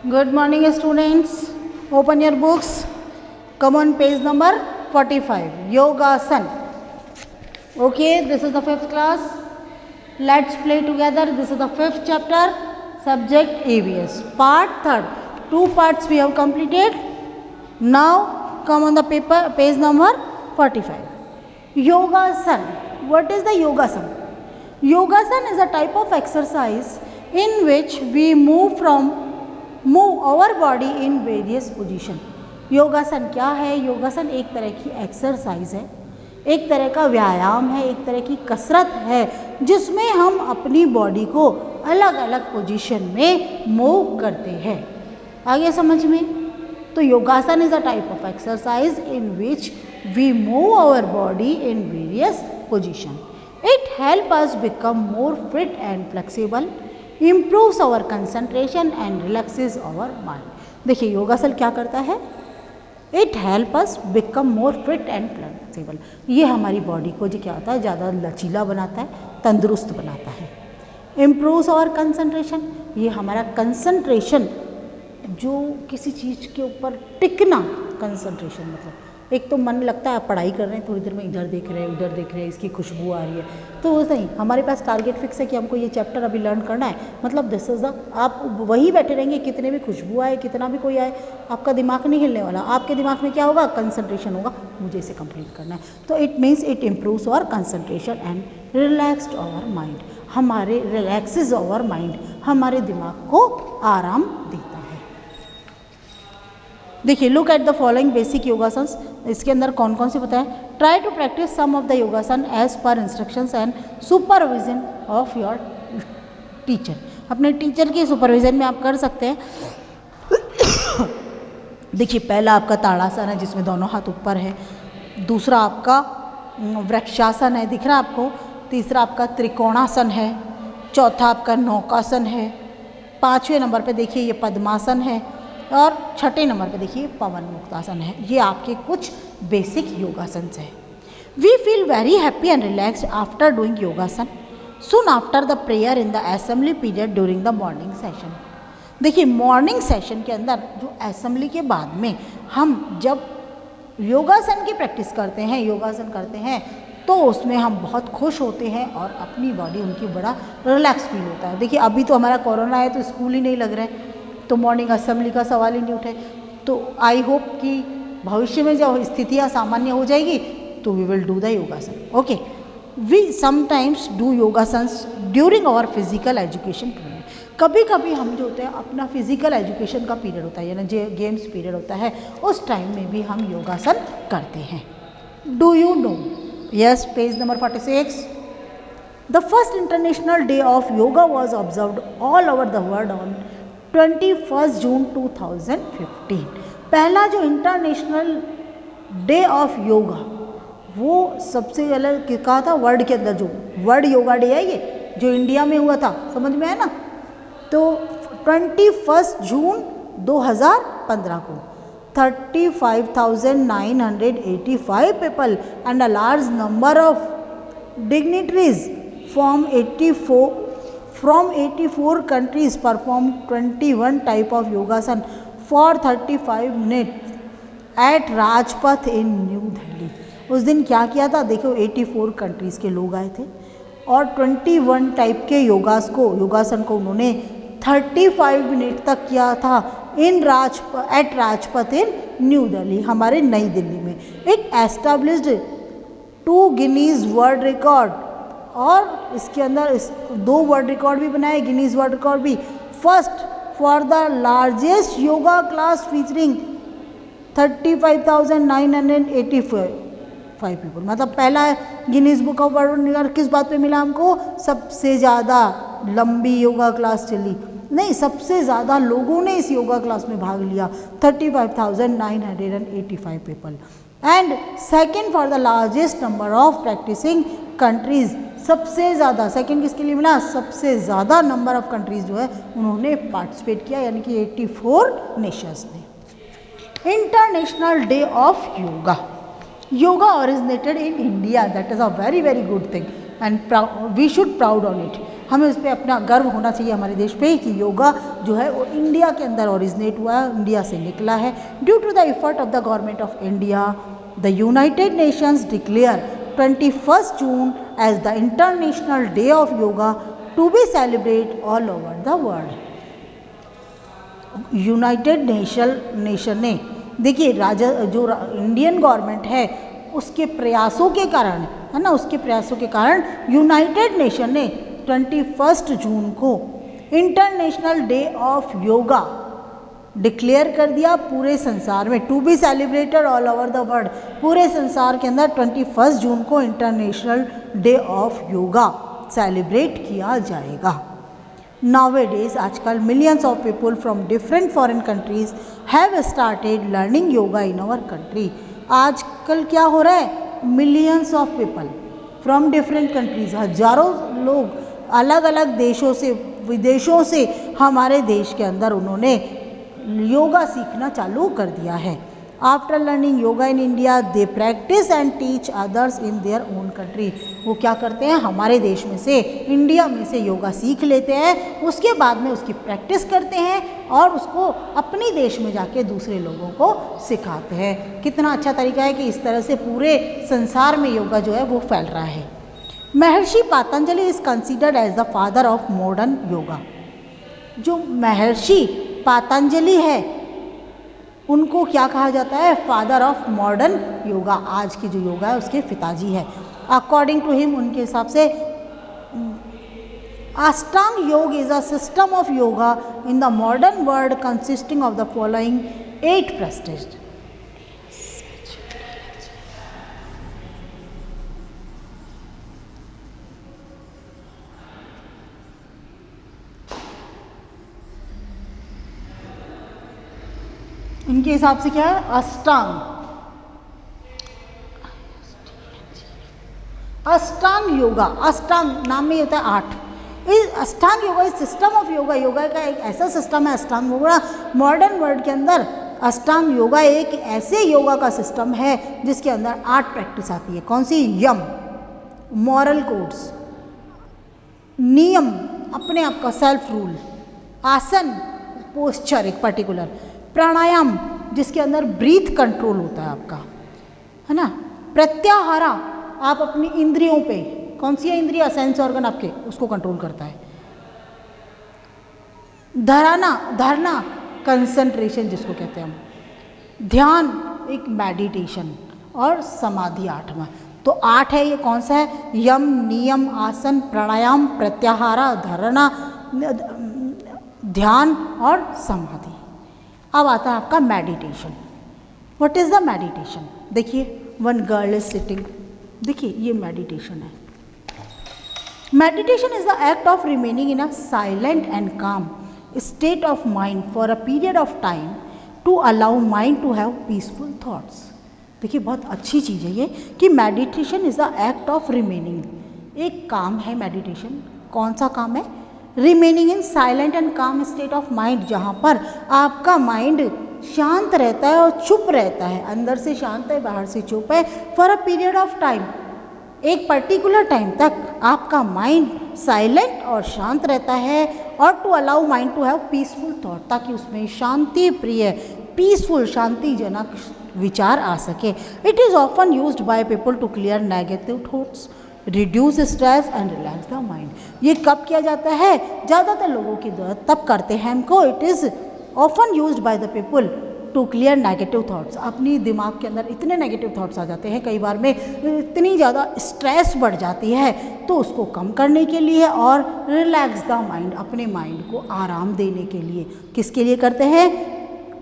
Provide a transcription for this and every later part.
Good morning, students. Open your books. Come on page number 45. Yogasan. Okay, this is the 5th class. Let's play together. This is the 5th chapter. Subject ABS. Part 3rd. 2 parts we have completed. Now come on the paper. Page number 45. Yogasan. What is the Yogasan? Yogasan is a type of exercise in which we move our body in various position. योगासन क्या है? योगासन एक तरह की exercise है, एक तरह का व्यायाम है, एक तरह की कसरत है जिसमें हम अपनी बॉडी को अलग अलग पोजीशन में मूव करते हैं. आगे समझ में? तो yogasana is a type of exercise in which we move our body in various position. It help us become more fit and flexible, improves our concentration and relaxes our mind. देखिए योगासन क्या करता है? It help us become more fit and flexible. ये हमारी body को जो क्या होता है ज़्यादा लचीला बनाता है, तंदुरुस्त बनाता है. Improves our concentration. ये हमारा कंसंट्रेशन, जो किसी चीज़ के ऊपर टिकना, कंसंट्रेशन मतलब एक तो मन लगता है आप पढ़ाई कर रहे हैं, थोड़ी देर में इधर देख रहे हैं उधर देख रहे हैं, इसकी खुशबू आ रही है, तो वो नहीं, हमारे पास टारगेट फिक्स है कि हमको ये चैप्टर अभी लर्न करना है, मतलब दिस इज द, आप वही बैठे रहेंगे, कितने भी खुशबू आए, कितना भी कोई आए, आपका दिमाग नहीं हिलने वाला. आपके दिमाग में क्या होगा? कंसंट्रेशन होगा, मुझे इसे कंप्लीट करना है. तो it means it improves our concentration and relaxed our mind. हमारे रिलैक्सेस आवर माइंड, हमारे दिमाग को आराम देता है. देखिए look at the following basic yogasanas. इसके अंदर कौन कौन से बताएं? Try to practise some of the yogasana as per instructions and supervision of your teacher. अपने टीचर के सुपरविजन में आप कर सकते हैं. देखिए पहला आपका ताड़ासन है जिसमें दोनों हाथ ऊपर है, दूसरा आपका वृक्षासन है, दिख रहा है आपको, तीसरा आपका त्रिकोणासन है, चौथा आपका नौकासन है, 5वें नंबर पे देखिए ये पद्मासन है, और 6ठे नंबर पे देखिए पवन मुक्तासन है. ये आपके कुछ बेसिक योगासन्स हैं. We feel very happy and relaxed after doing yogasana soon after the prayer in the assembly period during the morning session. देखिए मॉर्निंग सेशन के अंदर जो असेंबली के बाद में हम जब योगासन की प्रैक्टिस करते हैं, योगासन करते हैं, तो उसमें हम बहुत खुश होते हैं और अपनी बॉडी उनकी बड़ा रिलैक्स फील होता है. देखिए अभी तो हमारा कोरोना है तो स्कूल ही नहीं लग रहा है, तो मॉर्निंग असेंबली का सवाल ही नहीं उठे. तो आई होप कि भविष्य में जब स्थितियाँ सामान्य हो जाएगी तो we will do the yogasana. Okay, we sometimes do yogasanas during our physical education period. कभी कभी हम जो होते हैं अपना फिजिकल एजुकेशन का पीरियड होता है, यानी जो गेम्स पीरियड होता है, उस टाइम में भी हम योगासन करते हैं. Do you know? Yes, page number 46. The first international day of yoga was observed all over the world on 21 जून 2015. पहला जो इंटरनेशनल डे ऑफ योगा वो सबसे अलग कहा था वर्ल्ड के अंदर, जो वर्ल्ड योगा डे है ये जो इंडिया में हुआ था, समझ में है ना? तो 21 जून 2015 को 35,985 people and a large number of dignitaries from 84 countries performed 21 type of yogasan for 35 minutes at Rajpath in New Delhi. उस दिन क्या किया था? देखो 84 कंट्रीज़ के लोग आए थे और 21 टाइप के योगासन को उन्होंने 35 मिनट तक किया था एट राजपथ इन न्यू दिल्ली, हमारे नई दिल्ली में. It established 2 Guinness world record, और इसके अंदर 2 वर्ल्ड रिकॉर्ड भी बनाए, गिनीज वर्ल्ड रिकॉर्ड भी. First for the largest yoga class featuring 35,985 people. मतलब पहला Guinness book of world record किस बात पे मिला हमको? सबसे ज़्यादा लंबी योगा क्लास चली, नहीं सबसे ज़्यादा लोगों ने इस योगा क्लास में भाग लिया, 35,985 people. And second for the largest number of practising countries. सबसे ज़्यादा सेकंड किसके लिए मिला? सबसे ज़्यादा नंबर ऑफ कंट्रीज़ जो है उन्होंने पार्टिसिपेट किया, यानी कि 84 नेशंस ने. International day of yoga. Yoga originated in India, that is a very very good thing. And we should proud on it. हमें उस पर अपना गर्व होना चाहिए हमारे देश पे कि योगा जो है वो इंडिया के अंदर ओरिजिनेट हुआ है, इंडिया से निकला है। Due to the effort of the government of India, the United Nations declare 21 June as the international day of yoga to be celebrate all over the world. United Nation ने, देखिए जो Indian government है उसके प्रयासों के कारण, है ना, उसके प्रयासों के कारण यूनाइटेड नेशन ने 21 जून को international day of yoga declare कर दिया पूरे संसार में, to be celebrated all over the world. पूरे संसार के अंदर 21 जून को international day of yoga celebrate किया जाएगा। Nowadays, आजकल millions of people from different foreign countries have started learning yoga in our country। आजकल क्या हो रहा है, millions of people from different countries, हजारों लोग अलग अलग देशों से, विदेशों से हमारे देश के अंदर उन्होंने योगा सीखना चालू कर दिया है। After learning yoga in India they practice and teach others in their own country. वो क्या करते हैं, हमारे देश में से, इंडिया में से योगा सीख लेते हैं, उसके बाद में उसकी प्रैक्टिस करते हैं और उसको अपने देश में जाके दूसरे लोगों को सिखाते हैं। कितना अच्छा तरीका है कि इस तरह से पूरे संसार में योगा जो है वो फैल रहा है। Maharshi Patanjali is considered as the father of modern yoga. जो महर्षि पतंजलि है उनको क्या कहा जाता है, फादर ऑफ मॉडर्न योगा। आज की जो योगा है उसके पिताजी है। अकॉर्डिंग टू हिम, उनके हिसाब से अष्टांग योग is a system of yoga in the modern world consisting of the following 8 prestige. इनके हिसाब से क्या है, अष्टांग योगा। अष्टांग नाम में होता है 8। इस अष्टांग योगा इस सिस्टम ऑफ योगा, योगा का एक ऐसा सिस्टम है अष्टांग योगा। मॉडर्न वर्ल्ड के अंदर अष्टांग योगा एक ऐसे योगा का सिस्टम है जिसके अंदर 8 प्रैक्टिस आती है। कौन सी, यम, मॉरल कोड्स, नियम, अपने आप का सेल्फ रूल, आसन, पोस्चर एक पर्टिकुलर, प्राणायाम जिसके अंदर ब्रीथ कंट्रोल होता है आपका, है ना, प्रत्याहारा, आप अपनी इंद्रियों पे, कौन सी है इंद्रिया, सेंस ऑर्गन आपके, उसको कंट्रोल करता है। धरना कंसंट्रेशन जिसको कहते हैं हम, ध्यान एक मेडिटेशन, और समाधि 8वां। तो 8 है, ये कौन सा है, यम, नियम, आसन, प्राणायाम, प्रत्याहारा, धारणा, ध्यान और समाधि। अब आता है आपका meditation. What is the meditation, देखिए वन गर्ल इज सिटिंग, देखिए ये मेडिटेशन है। Meditation is the act of remaining in a silent and calm state of mind for a period of time to allow mind to have peaceful thoughts. देखिए बहुत अच्छी चीज़ है ये कि meditation is the act of remaining, एक काम है मेडिटेशन। कौन सा काम है, remaining in silent and calm state of mind, जहाँ पर आपका माइंड शांत रहता है और चुप रहता है, अंदर से शांत है बाहर से चुप है, for a period of time, एक पर्टिकुलर टाइम तक आपका माइंड साइलेंट और शांत रहता है, और to allow mind to have peaceful thought, ताकि उसमें शांति प्रिय, पीसफुल, शांतिजनक विचार आ सके। It is often used by people to clear negative thoughts, reduce stress and relax the mind. ये कब किया जाता है, ज़्यादातर लोगों की तब करते हैं हमको। It is often used by the people to clear negative thoughts. अपनी दिमाग के अंदर इतने नेगेटिव थॉट्स आ जाते हैं, कई बार में इतनी ज़्यादा स्ट्रेस बढ़ जाती है, तो उसको कम करने के लिए, और रिलैक्स द माइंड, अपने माइंड को आराम देने के लिए। किसके लिए करते हैं,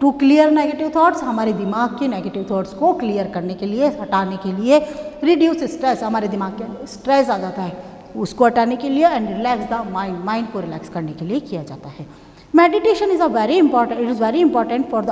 टू क्लियर नेगेटिव थॉट्स, हमारे दिमाग के नेगेटिव थॉट्स को क्लियर करने के लिए, हटाने के लिए। रिड्यूस स्ट्रेस, हमारे दिमाग के अंदर स्ट्रेस आ जाता है उसको हटाने के लिए, and relax the mind, mind को रिलैक्स करने के लिए किया जाता है। Meditation is very important for the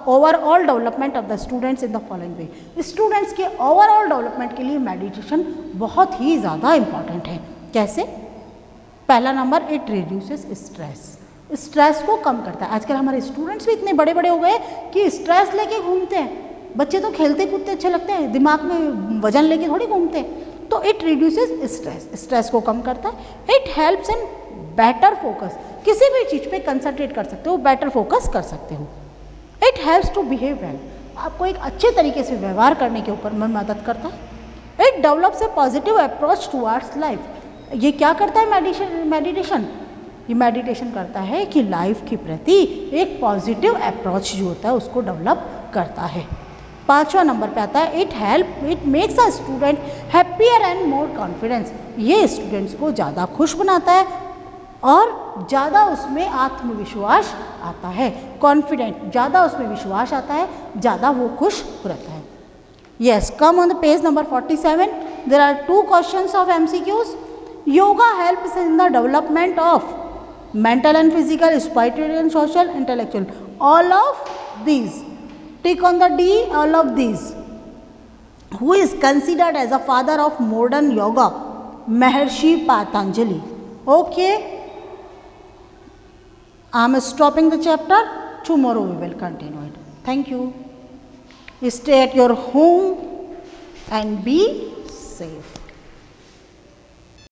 overall development of the students in the following way. Students के ओवरऑल डेवलपमेंट के लिए मेडिटेशन बहुत ही ज़्यादा इंपॉर्टेंट है। कैसे, पहला number, it reduces stress, stress को कम करता है। आजकल हमारे स्टूडेंट्स भी इतने बड़े बड़े हो गए कि स्ट्रेस लेके घूमते हैं। बच्चे तो खेलते कूदते अच्छे लगते हैं, दिमाग में वजन लेके थोड़ी घूमते हैं। तो इट रिड्यूसेस स्ट्रेस, स्ट्रेस को कम करता है। It helps in better focus, किसी भी चीज़ पे कंसंट्रेट कर सकते हो, बेटर फोकस कर सकते हो। It helps to behave well, आपको एक अच्छे तरीके से व्यवहार करने के ऊपर में मदद करता है। It develops A positive approach towards life, ये क्या करता है मेडिटेशन, ये मेडिटेशन करता है कि लाइफ के प्रति एक पॉजिटिव अप्रोच जो होता है उसको डेवलप करता है। 5वां नंबर पे आता है it makes a student happier and more confidence, ये स्टूडेंट्स को ज़्यादा खुश बनाता है और ज़्यादा उसमें आत्मविश्वास आता है, कॉन्फिडेंट, ज़्यादा उसमें विश्वास आता है, ज़्यादा वो खुश रहता है। Yes, come on the page number 47, there are 2 questions of MCQs। Yoga helps in the development of mental and physical, spiritual and social, intellectual, all of these. Tick on the D, all of these. Who is considered as a father of modern yoga? Maharshi Patanjali. Okay, I am stopping the chapter. Tomorrow we will continue it. Thank you. Stay at your home and be safe.